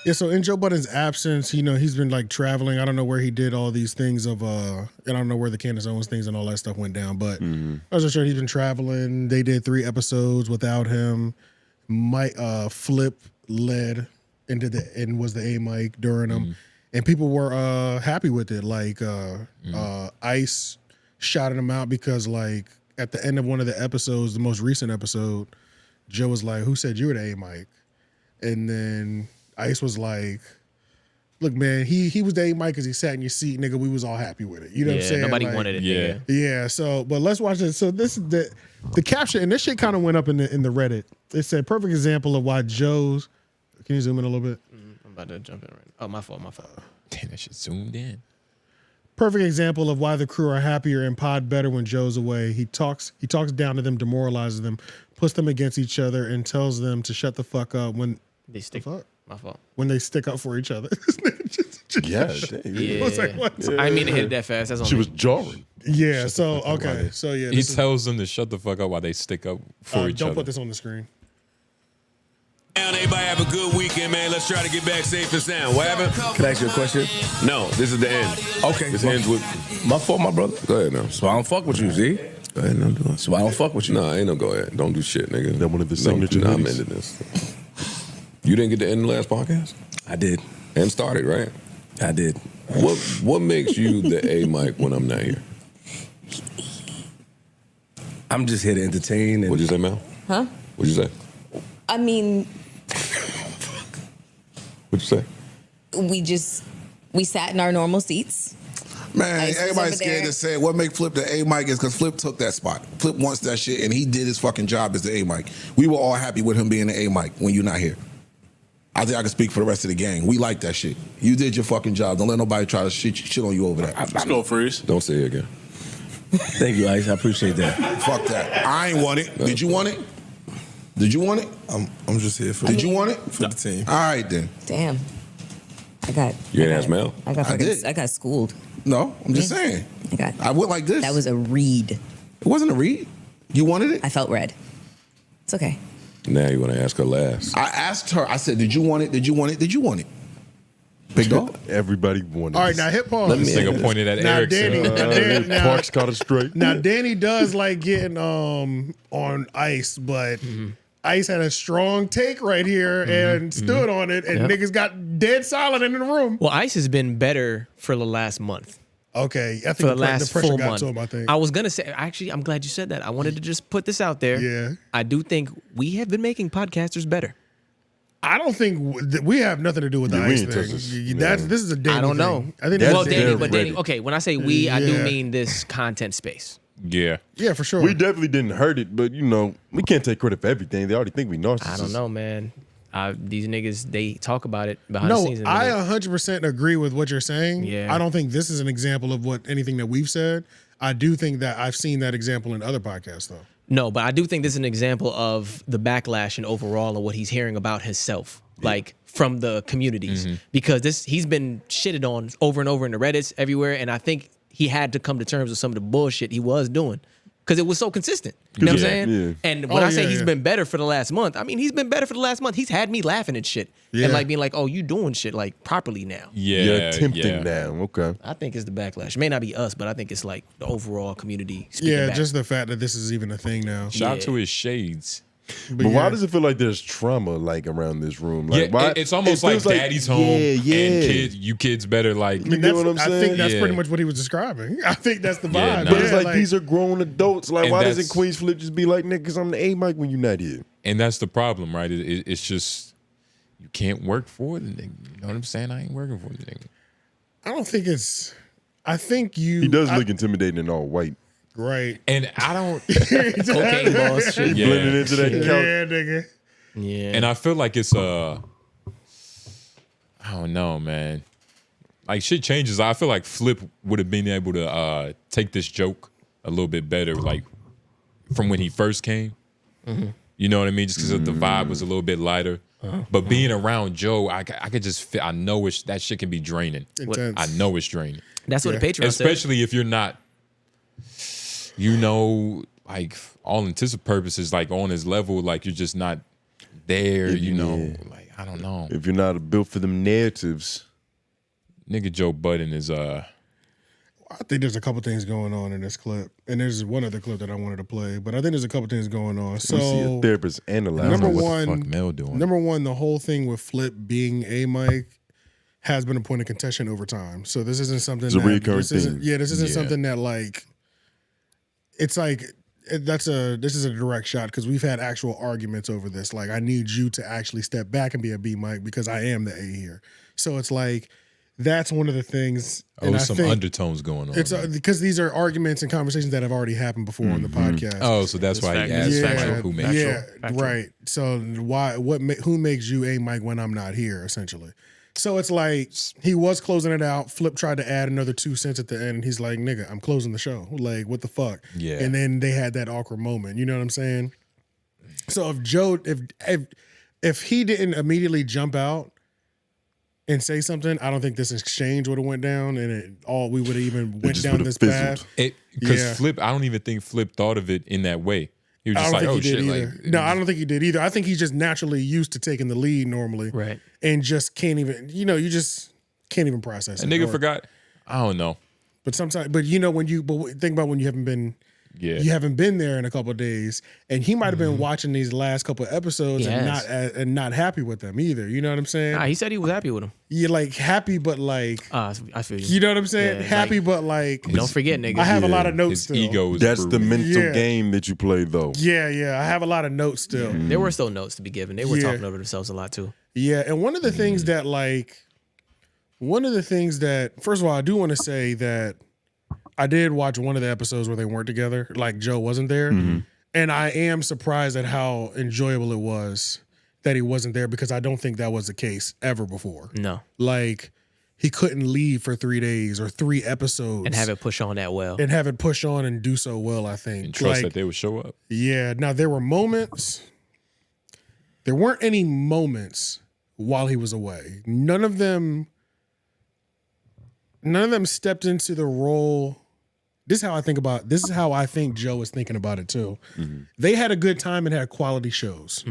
Yeah, so in Joe Budden's absence, he's been like traveling. I don't know where he did all these things and I don't know where the Candace Owens things and all that stuff went down, but I was just sure he's been traveling. They did 3 episodes without him. Flip led and was the A mic during them, and people were happy with it. Like Ice shouted him out because like at the end of one of the episodes, the most recent episode, Joe was like, "Who said you were the A mic?" And then Ice was like, "Look, man, he was the A mic because he sat in your seat, nigga. We was all happy with it. You know what I'm saying? Nobody wanted it. Yeah. Yeah. So, but let's watch this. So this is the caption, and this shit kind of went up in the Reddit. It said, "Perfect example of why Joe's." Can you zoom in a little bit? I'm about to jump in right now. Oh, my fault. Damn, that shit zoomed in. Perfect example of why the crew are happier and pod better when Joe's away. He talks down to them, demoralizes them, puts them against each other, and tells them to shut the fuck up when They stick. the fuck? My fault. When they stick up for each other. Yeah, Yeah. I was like, what? I didn't mean to hit it that fast. That's on she me. was jarring. Yeah. So okay. So yeah. He tells them to shut the fuck up while they stick up for each don't other. put this on the screen. Everybody have a good weekend, man. Let's try to get back safe and sound. What happened? Can I ask you a question? No, this is the end. Okay. This ends with. My fault, my brother. Go ahead now. So I don't fuck with you, Z. Go ahead now. Do it. So I don't fuck with you. No, ain't no go ahead. Don't do shit, nigga. That one of the signature I'm hoodies. ending this. You didn't get to end the last podcast? I did. And started, right? I did. What makes you the A mic when I'm not here? I'm just here to entertain. And What'd you say, Mel? Huh? What'd you say? I mean, What'd you say? we sat in our normal seats. Man, Ice was everybody's over scared there. to say what make Flip the A mic is because Flip took that spot. Flip wants that shit, and he did his fucking job as the A mic. We were all happy with him being the A mic when you're not here. I think I can speak for the rest of the gang. We like that shit. You did your fucking job. Don't let nobody try to shit on you over that. Let's go, Freeze. Don't say it again. Thank you, Ice. I appreciate that. Fuck that. I ain't want it. Did you want it? Did you want it? I'm just here for Did you want it? for the team. All right then. Damn. I got. You ain't ask Mel? I did. got schooled. No, I'm just saying. I went like this. That was a read. It wasn't a read. You wanted it? I felt red. It's okay. Now you want to ask her last. I asked her. I said, "Did you want it? Did you want it? Did you want it?" Big dog. Everybody wanted. All right, now hit pause. This nigga pointed at Now, Erickson. Danny, Parks got it straight. Now Danny does like getting on Ice, but Ice had a strong take right here and stood on it, and niggas got dead silent in the room. Well, Ice has been better for the last month. Okay, I For the think last the pressure full got month. to him, I think. I was gonna say, actually, I'm glad you said that. I wanted to just put this out there. Yeah. I do think we have been making podcasters better. I don't think we have nothing to do with the Yeah, we Ice ain't thing. touched this. This is a Danny I don't know. thing. I think That's Well, that's Danny, their but Danny, Reddit. okay, when I say we, I do Yeah. mean this content space. Yeah. yeah, for sure. We definitely didn't hurt it, but we can't take credit for everything. They already think we narcissists. I don't know, man. These niggas, they talk about it behind the No, scenes. I 100% agree with what you're saying. Yeah. I don't think this is an example of anything that we've said. I do think that I've seen that example in other podcasts, though. No, but I do think this is an example of the backlash and overall and what he's hearing about himself, like from the communities, because he's been shitted on over and over in the Reddits everywhere, and I think he had to come to terms with some of the bullshit he was doing because it was so consistent. You know what I'm saying? Yeah. And when I say he's been better for the last month, I mean he's been better for the last month. He's had me laughing at shit and like being like, "Oh, you doing shit like properly now." Yeah. You're attempting yeah. now. Okay. I think it's the backlash. It may not be us, but I think it's like the overall community. speaking Yeah, back. just the fact that this is even a thing now. Shout out to his shades. But why does it feel like there's trauma like around this room? Like, Yeah, why? it's almost it like feels daddy's home Yeah, yeah. and you kids better like. You get what I'm I saying? think that's Yeah. pretty much what he was describing. I think that's the vibe. Yeah, nah. But it's Yeah, like these are grown adults. Like, And why doesn't that's- Queenzflip just be like, niggas, I'm the A mic when you're not here? And that's the problem, right? It's just you can't work for the nigga. You know what I'm saying? I ain't working for the nigga. I don't think it's. I think you. He does look intimidating in all white. Right. And I don't. cocaine boss shit. Yeah. Blending into that couch. Yeah, nigga. Yeah. And I feel like it's I don't know, man. Like shit changes. I feel like Flip would have been able to take this joke a little bit better, like from when he first came. You know what I mean? Just because the vibe was a little bit lighter. But being around Joe, I could just feel. I know that shit can be draining. Intense. I know it's draining, That's what the Patreon said. especially if you're not, like all intents and purposes, like on his level, like you're just not there. Like I don't know. If you're not built for them narratives. Nigga Joe Budden is I think there's a couple things going on in this clip, and there's one other clip that I wanted to play, but I think there's a couple things going on. So We see a therapist analyze number what the one, fuck Mel doing. number one, the whole thing with Flip being a Mike has been a point of contention over time. So this isn't something It's a that recurring this isn't, theme. yeah, this isn't Yeah. something that like it's like this is a direct shot because we've had actual arguments over this. Like, I need you to actually step back and be a B Mike because I am the A here. So it's like that's one of the things. Oh, some undertones going on. It's because these are arguments and conversations that have already happened before on the podcast. Oh, so that's why he asked like, who makes yeah, right. So who makes you a Mike when I'm not here, essentially. So it's like he was closing it out. Flip tried to add another 2 cents at the end, and he's like, "Nigga, I'm closing the show. Like, what the fuck?" Yeah. And then they had that awkward moment. You know what I'm saying? So if Joe, if he didn't immediately jump out and say something, I don't think this exchange would have went down, and we would have even went just down would've this fizzled. path. Because Yeah. Flip, I don't even think Flip thought of it in that way. He was I just don't like, think oh he did shit. either. Like, No, I don't think he did either. I think he's just naturally used to taking the lead normally. Right. And just can't even, you just can't even process a it. nigga Or- forgot. I don't know. But sometimes, but think about when you haven't been, Yeah. you haven't been there in a couple of days, and he might have been watching these last couple of episodes Yes. and not happy with them either. You know what I'm saying? Nah, he said he was happy with him. You're like happy, but like, I feel you. you know what I'm saying? Yeah, happy, like- but like, Don't forget, nigga. I have a lot of notes His still. ego is That's the bruised. mental Yeah. game that you play, though. Yeah, I have a lot of notes still. There were still notes to be given. They were Yeah. talking over themselves a lot too. Yeah, and one of the things that first of all, I do want to say that I did watch one of the episodes where they weren't together, like Joe wasn't there, and I am surprised at how enjoyable it was that he wasn't there because I don't think that was the case ever before. No. Like, he couldn't leave for 3 days or 3 episodes And have it push on that well. and have it push on and do so well. I think And trust Like, that they would show up. yeah. Now there were moments. There weren't any moments while he was away. None of them stepped into the role. This is how I think Joe is thinking about it too. They had a good time and had quality shows.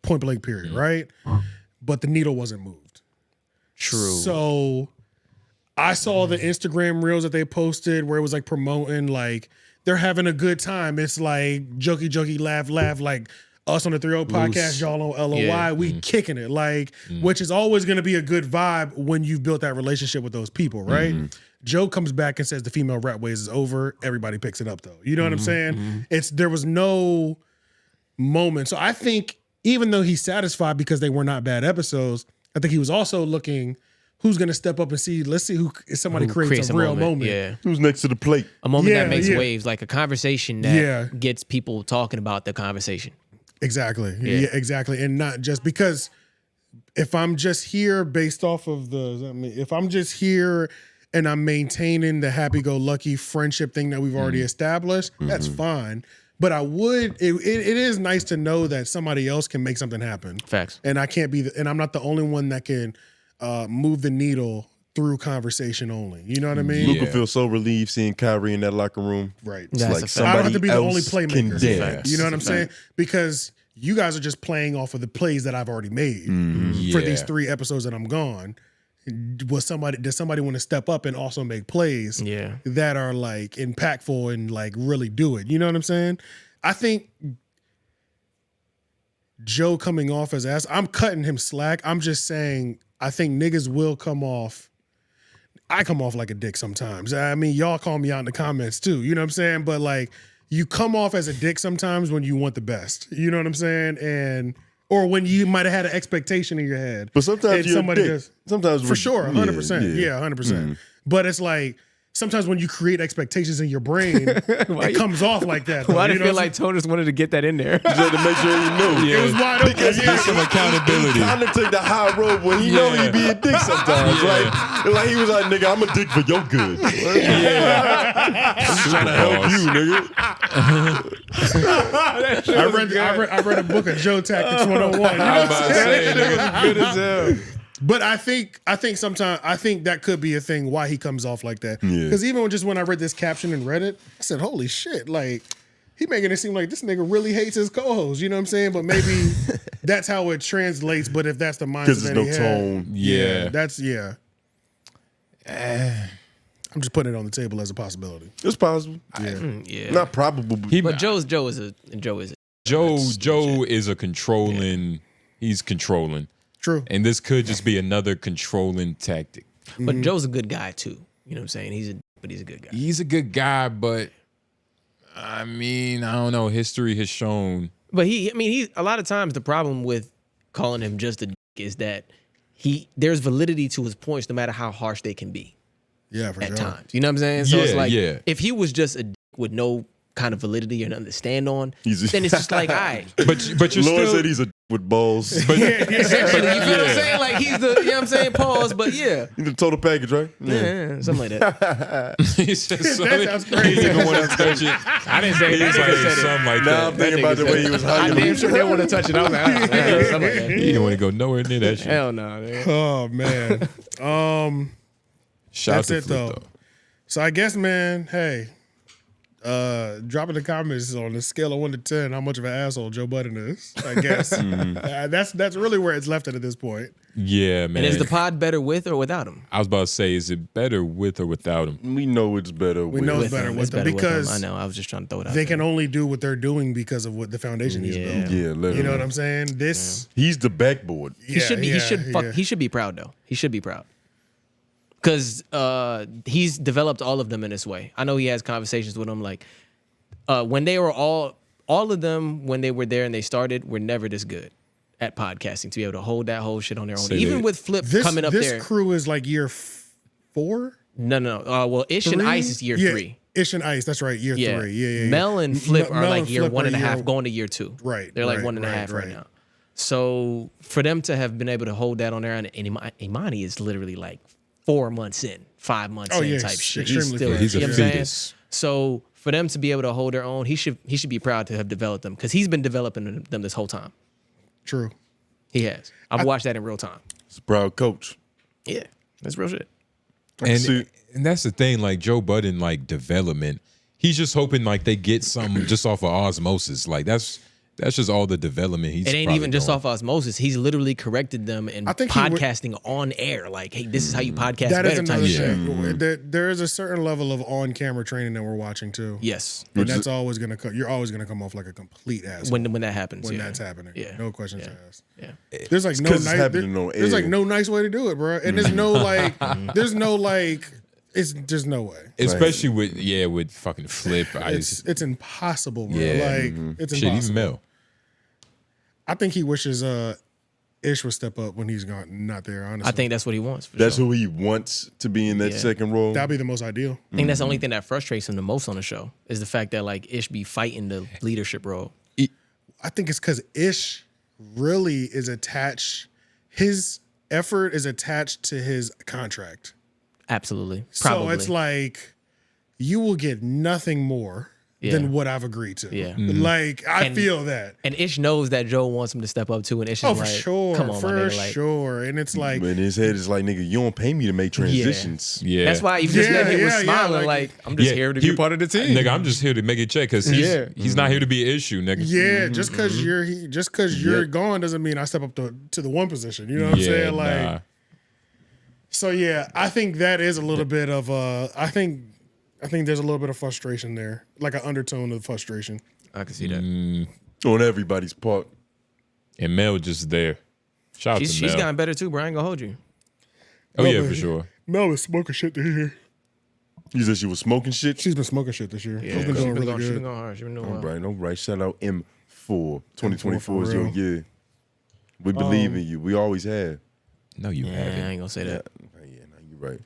Point blank period, right? But the needle wasn't moved. True. So I saw the Instagram reels that they posted where it was like promoting, like they're having a good time. It's like jokey, laugh, like us on the 3-0 podcast, y'all on LOY, Yeah. we kicking it. Like, which is always gonna be a good vibe when you've built that relationship with those people, right? Joe comes back and says the female rap ways is over. Everybody picks it up though. You know what I'm saying? There was no moment. So I think even though he's satisfied because they were not bad episodes, I think he was also looking who's going to step up and see. Let's see who somebody creates a real moment. Yeah. Who's next to the plate? A moment Yeah, that makes yeah. waves, like a conversation that Yeah. gets people talking about the conversation. Exactly. Yeah, exactly. And not just because if I'm just here based off of if I'm just here and I'm maintaining the happy-go-lucky friendship thing that we've already established, that's fine. But it is nice to know that somebody else can make something happen. Facts. And I can't be, and I'm not the only one that can move the needle through conversation only. You know what I mean? Luka feels so relieved seeing Kyrie in that locker room. Right. It's That's like a fact. I don't have to somebody be the only else can playmaker. dance. You know what I'm saying? Because you guys are just playing off of the plays that I've already made for these 3 episodes that I'm gone. Does somebody want to step up and also make plays that are like impactful and like really do it? You know what I'm saying? I think Joe coming off as ass, I'm cutting him slack. I'm just saying I think niggas will come off. I come off like a dick sometimes. I mean, y'all call me out in the comments too. You know what I'm saying? But like, you come off as a dick sometimes when you want the best. You know what I'm saying? Or when you might have had an expectation in your head. But sometimes and you're somebody a dick. does. Sometimes For sure, 100%. Yeah, 100%. But it's like, sometimes when you create expectations in your brain, it comes off like that. Though, Why do you you know feel what I'm like Tony just wanted to get that in there? Just had to make sure you knew. saying? It was wide open. Because Yeah. Some accountability. He kind of take the high road when he know he be a dick sometimes, right? Like he was like, nigga, I'm a dick for your good. I'm trying to help you, nigga. I read a book of Joe Tactics 101. You know what I'm saying? Good as hell. But I think that could be a thing why he comes off like that. Yeah. Because even when I read this caption and read it, I said, "Holy shit!" Like he making it seem like this nigga really hates his co-host. You know what I'm saying? But maybe that's how it translates. But if that's the mindset Because there's no he had, tone. Yeah. that's I'm just putting it on the table as a possibility. It's possible. Yeah. Not probable. But But Joe is a Joe is a controlling. He's controlling, True. and this could just be another controlling tactic. but Joe's a good guy too. You know what I'm saying? He's a good guy. He's a good guy, but I mean, I don't know. History has shown. But he a lot of times the problem with calling him just a dick is that there's validity to his points no matter how harsh they can be Yeah, for at sure. times. You know what I'm saying? So it's Yeah, like yeah. if he was just a dick with no kind of validity or nothing to stand on, He's- then it's just like, all right. But you're Lord still. said he's a with balls. but, Essentially, you feel what I'm saying? Like he's the, you know what I'm saying? Pause, but yeah. He's the total package, right? Yeah, something like that. he said That something. sounds crazy. He didn't want to touch it. I didn't say He that. was Nigga like said it. something like Now that. I'm thinking about the way he was I hugging damn him. sure didn't want to touch it. I was like, something like that. He didn't want to go nowhere near that shit. Hell no, man. Oh man. Shout That's out to it, Flip, though. So I guess, man, hey, drop in the comments on the scale of 1 to 10 how much of an asshole Joe Budden is. I guess that's really where it's left at this point. Yeah, man. And is the pod better with or without him? I was about to say, is it better with or without him? We know it's better. We know it's better him. with them because I know. I was just trying to throw it out. they there. can only do what they're doing because of what the foundation he's Yeah. built. Yeah, literally. You know what I'm saying? This He's the backboard. He should be. He should be proud though. He should be proud because he's developed all of them in this way. I know he has conversations with them like when they were all of them when they were there and they started were never this good at podcasting to be able to hold that whole shit on their own. Say Even that. with Flip This coming up this there. crew is like year 4. No. Well, Ish and 3? Ice is year 3. Ish and Ice, that's right, year 3. Yeah. Mel and Flip are Mel like and year Flip one are and a half, year- going to year 2. Right, They're like right, 1.5 right right. now. So for them to have been able to hold that on there, and Imani is literally like 4 months in, 5 months Oh, in yeah, type he's shit. extremely Still, fresh. He's a you know what I'm saying? fetus. So for them to be able to hold their own, he should be proud to have developed them because he's been developing them this whole time. True. He has. I've watched that in real time. He's a proud coach. Yeah, that's real shit. See- And that's the thing, like Joe Budden, like development. He's just hoping like they get some just off of osmosis. Like that's just all the development he's. It ain't probably even just doing. off osmosis. He's literally corrected them in I think he would- podcasting on air. Like, hey, this is how you podcast That is better type another shit. thing. There is a certain level of on-camera training that we're watching too. Yes. And that's always gonna you're always gonna come off like a complete asshole When that happens. when yeah. that's happening. Yeah. No questions asked. Yeah. There's like no 'cause it's nice. happening on There's like air. no nice way to do it, bro. And there's no like. There's no like. It's just no way. Especially with fucking Flip, Ice. It's impossible, bro. Yeah. Like it's Shit, impossible. even Mel. I think he wishes Ish would step up when he's not there. Honestly, I think that's what he wants. For That's sure. who he wants to be in that Yeah. second role. that'd be the most ideal. I think that's the only thing that frustrates him the most on the show is the fact that like Ish be fighting the leadership role. I think it's because Ish really is attached. His effort is attached to his contract. Absolutely. Probably. So it's like you will get nothing more Yeah. than what I've agreed to. Yeah. Like I And- feel that. and Ish knows that Joe wants him to step up too, and Ish is Oh, like, for sure. come on, for my nigga. Like, sure. And it's like, But in his head, it's like, nigga, you don't pay me to make transitions. Yeah. that's why even just Yeah, then he was yeah, yeah, smiling like- like, I'm just Yeah, here to be he- a part of the team. Nigga, I'm just here to make it check because he's not here to be an issue, nigga. yeah, just because you're gone doesn't mean I step up to the one position. You know what I'm saying? Like, nah. so yeah, I think that is a little bit of I think there's a little bit of frustration there, like an undertone of frustration. I can see that. On everybody's part. And Mel just there. Shout out to She's Mel. gotten better too, bro. I ain't gonna hold you. Oh yeah, Mel- for sure. Mel is smoking shit this year. You said she was smoking shit? She's been smoking shit this year. Yeah, She's been doing really She's been good. going hard. She's been doing well. All right. Shout out M4. 2024 is your real. year. We believe in you. We always have. No, you Yeah, I haven't. ain't gonna say that. Yeah, no, you're right.